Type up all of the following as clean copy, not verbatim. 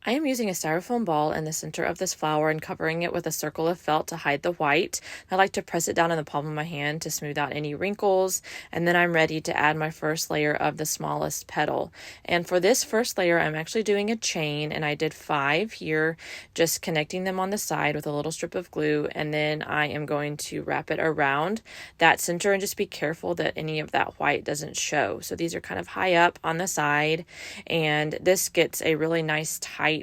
I am using a styrofoam ball in the center of this flower and covering it with a circle of felt to hide the white. I like to press it down in the palm of my hand to smooth out any wrinkles, and then I'm ready to add my first layer of the smallest petal. And for this first layer, I'm actually doing a chain, and I did 5 here, just connecting them on the side with a little strip of glue, and then I am going to wrap it around that center and just be careful that any of that white doesn't show. So these are kind of high up on the side, and this gets a really nice tight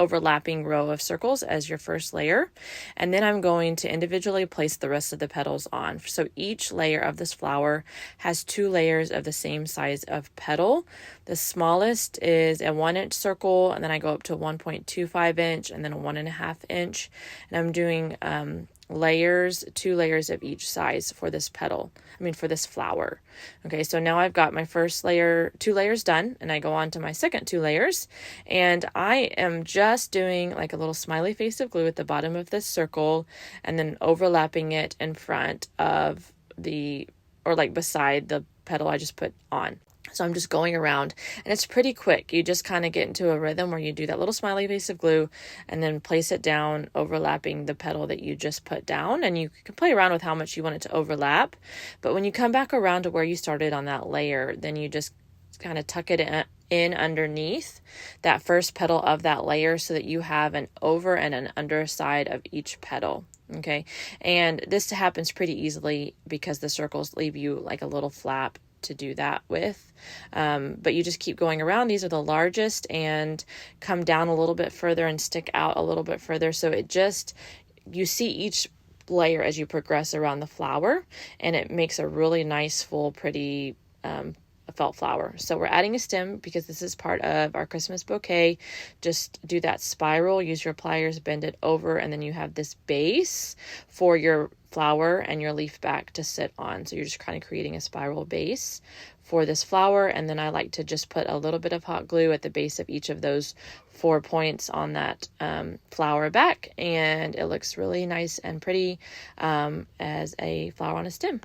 overlapping row of circles as your first layer. And then I'm going to individually place the rest of the petals on. So each layer of this flower has 2 layers of the same size of petal. The smallest is a 1-inch circle, and then I go up to 1.25 inch and then a 1.5 inch. And I'm doing 2 layers of each size for this for this flower. Okay, so now I've got my first 2 layers done, and I go on to my second 2 layers, and I am just doing like a little smiley face of glue at the bottom of this circle, and then overlapping it in front of beside the petal I just put on. So I'm just going around, and it's pretty quick. You just kind of get into a rhythm where you do that little smiley face of glue and then place it down, overlapping the petal that you just put down. And you can play around with how much you want it to overlap. But when you come back around to where you started on that layer, then you just kind of tuck it in underneath that first petal of that layer so that you have an over and an underside of each petal. Okay, and this happens pretty easily because the circles leave you like a little flap to do that with, but you just keep going around. These are the largest and come down a little bit further and stick out a little bit further, so you see each layer as you progress around the flower, and it makes a really nice, full, pretty felt flower. So we're adding a stem because this is part of our Christmas bouquet. Just do that spiral, use your pliers, bend it over, and then you have this base for your flower and your leaf back to sit on. So you're just kind of creating a spiral base for this flower, and then I like to just put a little bit of hot glue at the base of each of those 4 points on that flower back, and it looks really nice and pretty as a flower on a stem.